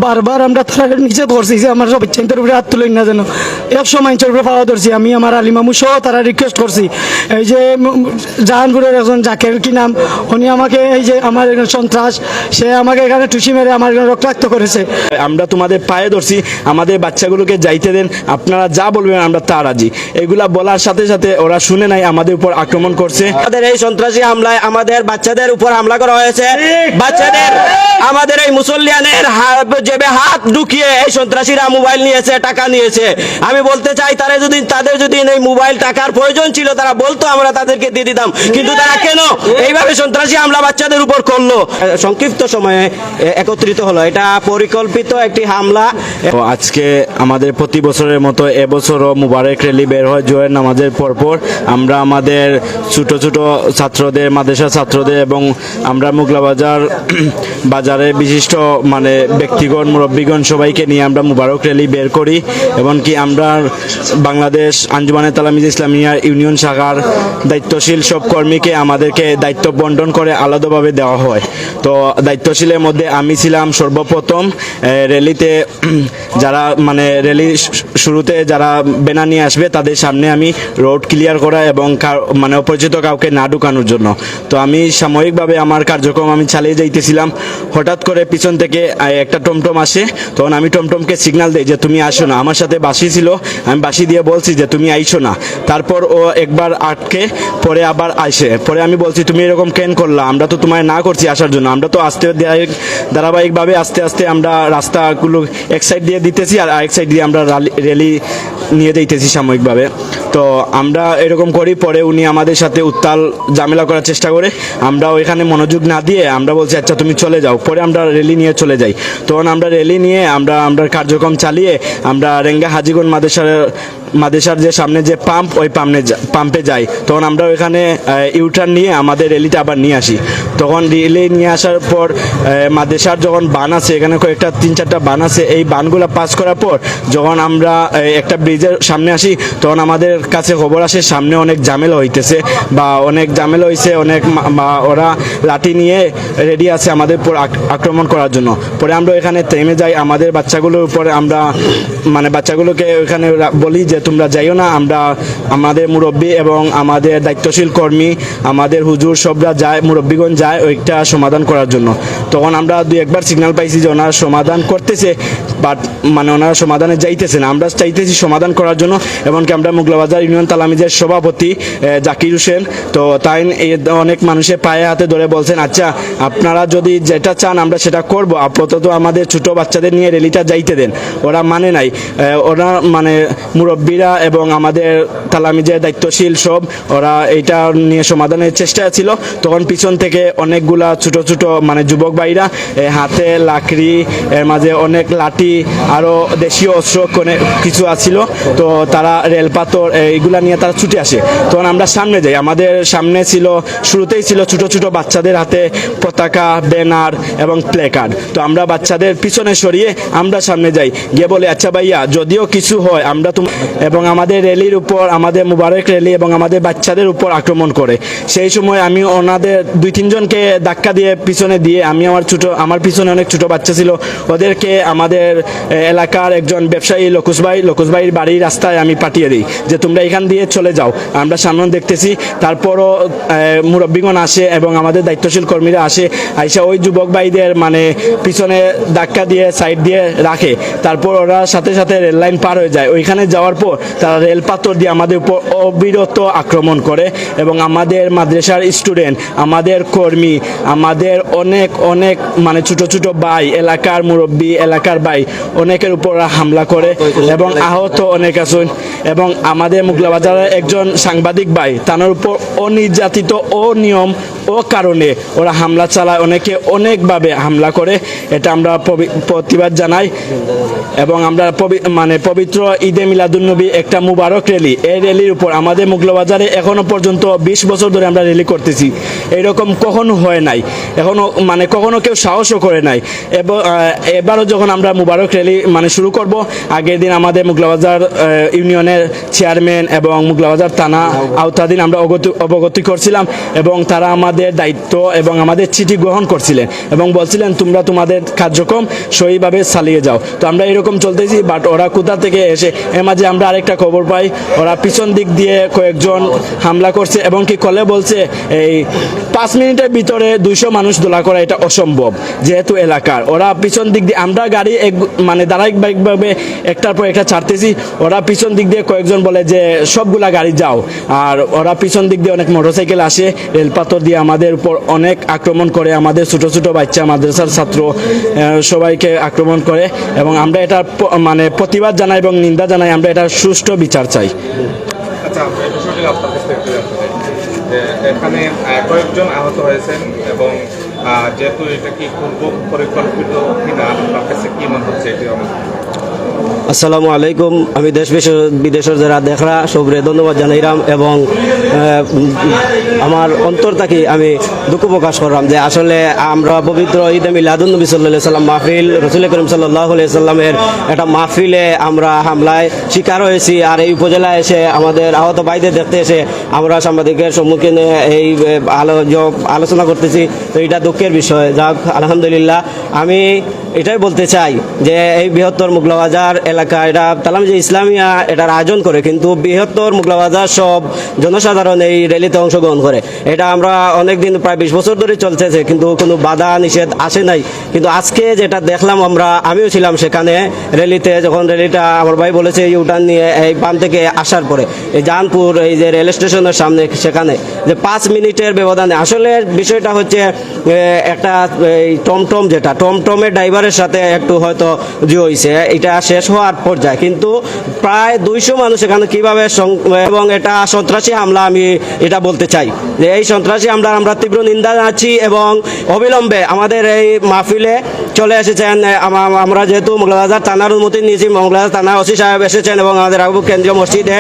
বারবার আমরা তারা নিচে ধরছি যে আমার সব ইচ্ছেন্টের উপরে হাত তুলেন না যেন, 100 মাইন্সের উপরে পাওয়া ধরছি। আমি আমার আলিমামু সহ তারা রিকোয়েস্ট করছি, এই যে জাহানপুরের একজন জাকের কি নাম, উনি আমাকে এই যে আমার একজন সন্ত্রাস, সে আমাকে এখানে টুসি মেরে আমার রক্তাক্ত করেছে। আমরা তোমাদের পায়ে ধরছি, আমাদের বাচ্চাগুলোকে যাইতে দেন, আপনারা যা বলবেন আমরা তা রাজি। এগুলা বলার সাথে সাথে ওরা শুনে নাই, আমাদের উপর আক্রমণ করছে। আমাদের এই সন্ত্রাসী হামলায় আমাদের বাচ্চাদের উপর হামলা করা হয়েছে। বাচ্চাদের আমাদের এই মুসল্লিয়ানের জেবে হাত ঢুকিয়ে এই সন্ত্রাসীরা মোবাইল নিয়েছে, টাকা নিয়েছে। আমি বলতে চাই তাদের যদি এই মোবাইল টাকার প্রয়োজন ছিল তারা বলতো, আমরা তাদেরকে দিয়ে দিতাম, কিন্তু তারা কেন এইভাবে সন্ত্রাসী হামলা বাচ্চাদের উপর করলো? সংক্ষিপ্ত সময়ে একত্রিত হলো, এটা পরিকল্পিত একটি হামলা। তো আজকে আমাদের প্রতি বছরের মতো এবছরও মুবারক র্যালি বের হয় জোয়ের নামাজের পরপর। আমরা আমাদের ছোট ছোট ছাত্রদের, মাদ্রাসা ছাত্রদের এবং আমরা মোগলাবাজার বাজারে বিশিষ্ট মানে ব্যক্তিগণ, মুরব্বীগণ সবাইকে নিয়ে আমরা মুবারক র্যালি বের করি। এমনকি আমরা বাংলাদেশ আঞ্জুমানে তালামিজ ইসলামিয়া ইউনিয়ন শাখার দায়িত্বশীল সব কর্মীকে আমাদেরকে দায়িত্ব বন্টন করে আলাদাভাবে দেওয়া হয়। তো দায়িত্বশীলের মধ্যে আমি ছিলাম সর্বপ্রথম র্যালিতে, যারা মানে র্যালি শুরুতে যারা ব্যানার নিয়ে আসবে তাদের সামনে আমি রোড ক্লিয়ার করা এবং মানে অপরিচিত কাউকে না ঢুকানোর জন্য। তো আমি সাময়িকভাবে আমার কার্যক্রম আমি চালিয়ে যাইতেছিলাম, হঠাৎ করে পিছন থেকে একটা টমটম আসে। তখন আমি টমটমকে সিগন্যাল দিই যে তুমি আসো না। আমার সাথে বাসি ছিল, আমি বাসি দিয়ে বলছি যে তুমি আইসো না। তারপর ও একবার আটকে পরে আবার আসে। পরে আমি বলছি তুমি এরকম কেন করলা, আমরা তো তোমায় না করছি আসার জন্য। আমরা তো ধারাবাহিকভাবে আস্তে আস্তে আমরা রাস্তাগুলো এক সাইড দিয়ে দিতেছি আর আরেক সাইড দিয়ে আমরা র্যালি নিয়ে যাইতেছি সাময়িকভাবে। তো আমরা এরকম করি। পরে উনি আমাদের সাথে উত্তাল ঝামেলা করার চেষ্টা করে, আমরা ওইখানে মনোযোগ না দিয়ে আমরা বলছি আচ্ছা তুমি চলে যাও। পরে আমরা র্যালি নিয়ে চলে যাই। তখন আমরা র্যালি নিয়ে আমরা কার্যক্রম চালিয়ে আমরা রেঙ্গা হাজিগঞ্জ মাদ্রাসার যে সামনে যে পাম্প, ওই পাম্পে যাই। তখন আমরা ওইখানে ইউটার্ন নিয়ে আমাদের র্যালিটা আবার নিয়ে আসি। তখন র্যালি নিয়ে আসার পর মাদ্রাসার যখন বান আছে, এখানে কয়েকটা 3-4টা বান আছে, এই বানগুলো পাস করার পর যখন আমরা একটা ব্রিজের সামনে আসি তখন আমাদের কাছে খবর আসে সামনে অনেক ঝামেলা হইতেছে বা অনেক ঝামেলা হয়েছে, অনেক ওরা লাঠি নিয়ে রেডি আছে আমাদের উপর আক্রমণ করার জন্য। পরে আমরা এখানে থেমে যাই, আমাদের বাচ্চাগুলোর উপরে আমরা মানে বাচ্চাগুলোকে ওইখানে বলি যে তোমরা যাইও না, আমরা আমাদের মুরব্বী এবং আমাদের দায়িত্বশীল কর্মী, আমাদের হুজুর সবরা যায়, মুরব্বীগণ যায় ওইটা সমাধান করার জন্য। তখন আমরা 2-1বার সিগন্যাল পাইছি যে ওনারা সমাধান করতেছে, বাট মানে ওনারা সমাধানে যাইতেছে না। আমরা চাইতেছি সমাধান করার জন্য। এমনকি আমরা মোগলাবাজার ইউনিয়ন তালামিজের সভাপতি জাকির হোসেন, তো তাই অনেক মানুষের পায়ে হাতে ধরে বলছেন আচ্ছা আপনারা যদি যেটা চান আমরা সেটা করব, আপাতত আমাদের ছোট বাচ্চাদের নিয়ে র্যালিটা যাইতে দেন। ওরা মানে নাই, ওরা মানে মুরব্বীরা এবং আমাদের তালামিজের দায়িত্বশীল সব ওরা এইটা নিয়ে সমাধানের চেষ্টা ছিল। তখন পিছন থেকে অনেকগুলা ছোট ছোট মানে যুবক ভাইরা হাতে লাকড়ি, এর মাঝে অনেক লাঠি, আরও দেশীয় অস্ত্র কিছু আছিল। তো তারা রেলপাথর এইগুলা নিয়ে তারা ছুটে আসে। তখন আমরা সামনে যাই, আমাদের সামনে ছিল শুরুতেই ছিল ছোট ছোট বাচ্চাদের হাতে পতাকা, ব্যানার এবং প্লেকার্ড। তো আমরা বাচ্চাদের পিছনে সরিয়ে আমরা সামনে যাই, গিয়ে বলে আচ্ছা ভাইয়া যদিও কিছু হয় আমরা এবং আমাদের র্যালির উপর, আমাদের মুবারক র্যালি এবং আমাদের বাচ্চাদের উপর আক্রমণ করে। সেই সময় আমি ওনাদের 2-3 জনকে ধাক্কা দিয়ে পিছনে দিয়ে আমি আমার পিছনে অনেক ছোট বাচ্চা ছিল, ওদেরকে আমাদের এলাকার একজন ব্যবসায়ী লোকুস ভাইয়ের বাড়ির রাস্তায় আমি পাঠিয়ে দিই যে তোমরা এখান দিয়ে চলে যাও, আমরা সামনে দেখতেছি। তারপরও মুরব্বীগণ আসে এবং আমাদের দায়িত্বশীল কর্মীরা আসে, আইসা ওই যুবক ভাইদের মানে পিছনে ধাক্কা দিয়ে সাইড দিয়ে রাখে। তারপর ওরা সাথে সাথে রেল লাইন পার হয়ে যায়। ওইখানে যাওয়ার পর তারা রেল পাথর দিয়ে আমাদের উপর অবিরত আক্রমণ করে এবং আমাদের মাদ্রাসার স্টুডেন্ট, আমাদের কর্মী, আমাদের অনেক মানে ছোট ছোট ভাই, এলাকার মুরব্বী, এলাকার ভাই অনেকের উপর হামলা করে এবং আহত অনেক আছেন। এবং আমাদের মোগলাবাজারের একজন সাংবাদিক ভাই, তার উপর অনির্যাতিত, অনিয়ম, ও কারণে ওরা হামলা চালায়, অনেকে অনেকভাবে হামলা করে। এটা আমরা প্রতিবাদ জানাই এবং আমরা মানে পবিত্র ঈদে মিলাদুন্নবী একটা মুবারক র্যালি, এই র্যালির উপর আমাদের মোগলাবাজারে এখনো পর্যন্ত 20 বছর ধরে আমরা র্যালি করতেছি, এরকম কখনো হয় নাই, কখনো কেউ সাহসও করে নাই। এবং এবারও যখন আমরা মুবারক র্যালি মানে শুরু করব, আগের দিন আমাদের মোগলাবাজার ইউনিয়নের চেয়ারম্যান এবং মোগলাবাজার থানা আওতাধীন আমরা অবগতি করছিলাম এবং তারা আমাদের আমাদের দায়িত্ব এবং আমাদের চিঠি গ্রহণ করছিলেন এবং বলছিলেন তোমরা তোমাদের কার্যক্রম সহিভাবে চালিয়ে যাও। তো আমরা এরকম চলতেছি, বাট ওরা কোথা থেকে এসে এর মাঝে আমরা আরেকটা খবর পাই ওরা পিছন দিক দিয়ে কয়েকজন হামলা করছে এবং কি কলে বলছে এই 5 মিনিটের ভিতরে 200 মানুষ দোলা করা এটা অসম্ভব যেহেতু এলাকার। ওরা পিছন দিক দিয়ে আমরা গাড়ি মানে ধারাবাহিকভাবে একটার পর একটা ছাড়তেছি, ওরা পিছন দিক দিয়ে কয়েকজন বলে যে সবগুলা গাড়ি যাও, আর ওরা পিছন দিক দিয়ে অনেক মোটরসাইকেল আসে রেলপাথর দিয়ে আমাদের উপর অনেক আক্রমণ করে, আমাদের ছোট ছোট বাচ্চা মাদ্রাসার ছাত্র সবাইকে আক্রমণ করে এবং আমরা এটা মানে প্রতিবাদ জানাই এবং নিন্দা জানাই। আমরা এটা সুষ্ঠু বিচার চাই। আচ্ছা, এই বিষয়টি আপনার কাছে একটু জানতে চাই যে এখানে কয়েকজন আহত হয়েছেন এবং যেহেতু এটা কি পূর্ব পরিকল্পিত কিনা আপনার কাছে কি মনে হচ্ছে এটি আমার? আসসালামু আলাইকুম। আমি দেশ বিদেশের যারা দেখরা সবরে ধন্যবাদ জানাইলাম এবং আমার অন্তর থেকে আমি দুঃখ প্রকাশ করলাম যে আসলে আমরা পবিত্র ঈদে মিলাদুন নবী সাল্লাল্লাহু আলাইহি সাল্লাম মাহফিল রাসূল করিম সাল্লাল্লাহু আলাইহি সাল্লামের একটা মাহফিলে আমরা হামলায় শিকার হয়েছি, আর এই উপজেলায় এসে আমাদের আহত ভাইদের দেখতে এসে আমরা সাংবাদিকের সম্মুখীনে এই আলোচনা করতেছি। তো এটা দুঃখের বিষয়। যাক, আলহামদুলিল্লাহ। আমি এটাই বলতে চাই যে এই বৃহত্তর মুগলাবাজার এলাকা এটা তালামীজে ইসলামিয়া এটার আয়োজন করে, কিন্তু বৃহত্তর মুগলাবাজার সব জনসাধারণ এই র্যালিতে অংশগ্রহণ করে। এটা আমরা অনেক দিন প্রায় 20 বছর ধরে চলতেছে, কিন্তু কোনো বাধা নিষেধ আসে নাই। কিন্তু আজকে যেটা দেখলাম আমিও ছিলাম সেখানে র্যালিতে, যখন র্যালিটা আমার ভাই বলেছে ইউটার্ন নিয়ে এই বাম থেকে আসার পরে এই জাহানপুর এই যে রেল স্টেশনের সামনে সেখানে যে 5 মিনিটের ব্যবধানে আসলে বিষয়টা হচ্ছে একটা এই টমটম যেটা টমটমের ড্রাইভারের সাথে একটু হয়তো হয়েছে, এটা শেষ হওয়ার পর্যায়ে, কিন্তু প্রায় 200 মানুষ এখানে কিভাবে এবং এটা সন্ত্রাসী হামলা। আমি এটা বলতে চাই যে এই সন্ত্রাসী হামলার আমরা তীব্র নিন্দা জানাচ্ছি এবং অবিলম্বে আমাদের এই মাহফিলে চলে এসেছেন। আমরা যেহেতু মোগলাবাজার থানার অনুমতি নিয়েছি, মোগলাবাজার থানা ওসি সাহেব এসেছেন এবং আমাদের আবু কেন্দ্রীয় মসজিদে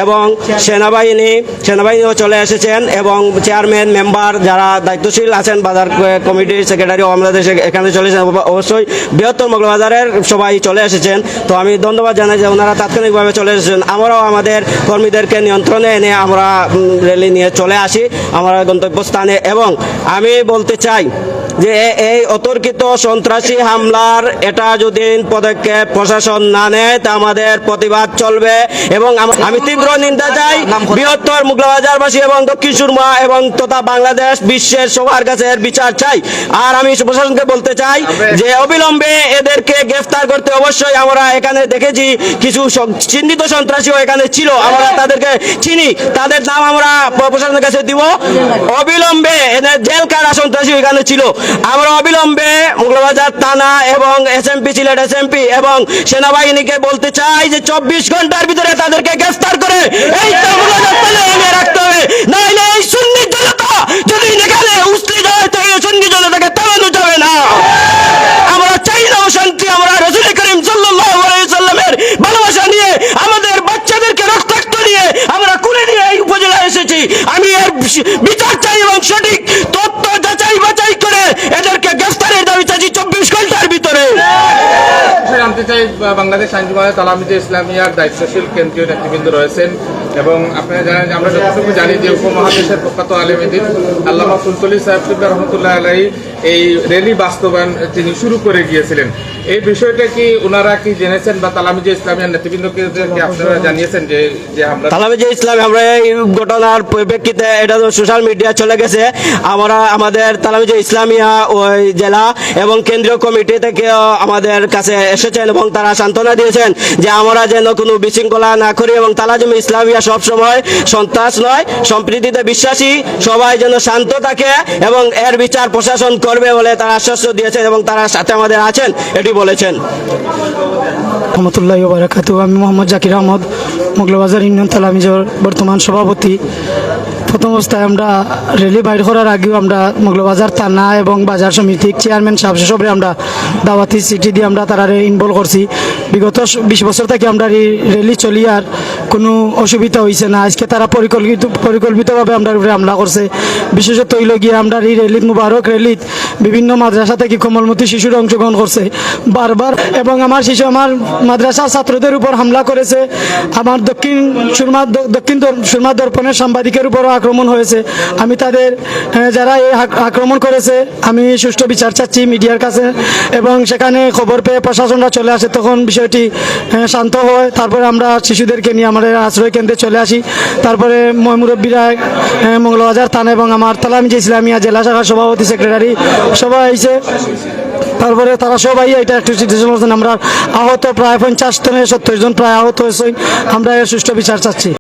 এবং সেনাবাহিনীও চলে এসেছেন এবং চেয়ারম্যান মেম্বার যারা দায়িত্বশীল আছেন বাজার কমিটির সেক্রেটারি আমাদের এখানে চলে এসেছেন। অবশ্যই বৃহত্তর মোগলাবাজারের সবাই চলে এসেছেন। তো আমি ধন্যবাদ জানাই যে ওনারা তাৎক্ষণিকভাবে চলে এসেছেন। আমরাও আমাদের কর্মীদেরকে নিয়ন্ত্রণে এনে আমরা র্যালি নিয়ে চলে আসি আমরা গন্তব্যস্থানে। এবং আমি বলতে চাই যে এই অতর্কিত সন্ত্রাসী হামলার এটা যদি পদক্ষেপ প্রশাসন না নেয় তা আমাদের প্রতিবাদ চলবে এবং আমি তীব্র নিন্দা চাই বৃহত্তর মুগলাবাজারবাসী এবং দক্ষিণ সুরমা এবং তথা বাংলাদেশ বিশ্বের সবার কাছে এর বিচার চাই। আর আমি প্রশাসনকে বলতে চাই যে অবিলম্বে এদেরকে গ্রেফতার করতে। অবশ্যই আমরা এখানে দেখেছি কিছু চিহ্নিত সন্ত্রাসীও এখানে ছিল, আমরা তাদেরকে চিনি, তাদের নাম আমরা প্রশাসনের কাছে দিব। অবিলম্বে এদের জেল কাটা সন্ত্রাসী এখানে ছিল, আমরা অবিলম্বে মোগলাবাজার থানা এবং এসএমপি সিলেট এসএমপি এবং সেনাবাহিনীকে বলতে চাই যে 24 ঘন্টার ভিতরে তাদেরকে গ্রেফতার করে এই রাখতে হবে, নাইলে এই সুন্নি জনতা যদি এখানে উস্ত্রিত হয় তো এই সুন্নি জনতাকে থামানো যাবে না। আমরা চাই না শান্তি, আমরা রাসূল করিম সাল্লাল্লাহু আলাইহি সাল্লামের ভালোবাসা নিয়ে আমাদের বাচ্চাদেরকে রক্তাক্ত নিয়ে আমরা কুলে নিয়ে এই উপজেলায় এসেছি। আমি এর বিচার চাই এবং সঠিক তথ্য যাচাই বাছাই করে এদেরকে গ্রেফতারের দাবি চাইছি 24 ঘন্টার ভিতরে। জানতে চাই, বাংলাদেশ আইনজীবী তালামীজে ইসলামিয়ার দায়িত্বশীল কেন্দ্রীয় নেতৃবৃন্দ রয়েছেন এবং আপনারা জানেন যে আমরা যতটুকু জানি যে উপমহাদেশের প্রখ্যাত আলেমদ্বীন আল্লামা ফুলতলি সাহেব রহমতুল্লাহ আলাইহি এই র্যালি বাস্তবায়ন তিনি শুরু করে গিয়েছিলেন। এই বিষয়টা কি ওনারা কি জেনেছেন বা তালামীজে ইসলামিয়ার নেতৃবৃন্দকে আপনারা জানিয়েছেন যে আমরা তালামীজে ইসলাম আমরা এই ঘটনার পরিপ্রেক্ষিতে এটা তো সোশ্যাল মিডিয়া চলে গেছে, আমরা আমাদের তালামীজে ইসলামিয়া ওই জেলা এবং কেন্দ্রীয় কমিটি থেকে আমাদের কাছে এসেছেন এবং তারা সান্ত্বনা দিয়েছেন যে আমরা যেন কোনো বিশৃঙ্খলা না করি এবং তালামীজে ইসলামিয়া সবসময় সন্ত্রাস নয়, সম্প্রীতিতে বিশ্বাসী, সবাই যেন শান্ত থাকে এবং এর বিচার প্রশাসন করবে বলে তারা আশ্বাস দিয়েছেন এবং তারা সাথে আমাদের আছেন এটি বলেছেন। রহমতুল্লাহি ওয়া বারাকাতুহু। আমি মোহাম্মদ জাকির আহমদ, মোগলাবাজার ইউনিয়ন তালামীজের বর্তমান সভাপতি। প্রথম অবস্থায় আমরা র্যালি বাইর করার আগেও আমরা মোগলাবাজার থানা এবং বাজার সমিতির চেয়ারম্যান সাহেব সবরে আমরা দাওয়াতি চিঠি দিয়ে আমরা তারা ইনভলভ করছি। বিগত 20 বছর থেকে আমরা র্যালি চলি আর কোনো অসুবিধা হয়েছে না। আজকে তারা পরিকল্পিতভাবে আমরা উপরে হামলা করছে। বিশেষত হইল গিয়ে আমরা এই র্যালিত মুবারক র্যালিত বিভিন্ন মাদ্রাসা থেকে কোমলমতি শিশুরা অংশগ্রহণ করছে বারবার এবং আমার মাদ্রাসার ছাত্রদের উপর হামলা করেছে। আমার দক্ষিণ সুরমা দর্পণের সাংবাদিকের উপরও আক্রমণ হয়েছে। আমি তাদের যারা এই আক্রমণ করেছে আমি সুষ্ঠু বিচার চাচ্ছি মিডিয়ার কাছে, এবং সেখানে খবর পেয়ে প্রশাসনরা চলে আসে, তখন বিষয়টি শান্ত হয়। তারপরে আমরা শিশুদেরকে নিয়ে আমাদের আশ্রয় কেন্দ্রে চলে আসি। তারপরে মুরব্বীরা মঙ্গলবাজার থানা এবং আমার তালামি যে ইসলামিয়া জেলা শাখার সভাপতি সেক্রেটারি সবাই আইছে। তারপরে তারা সবাই এটা একটু সিটিজেন আমরা আহত প্রায় 50 থেকে 70 জন প্রায় আহত হয়েছে। আমরা এর সুষ্ঠু বিচার চাচ্ছি।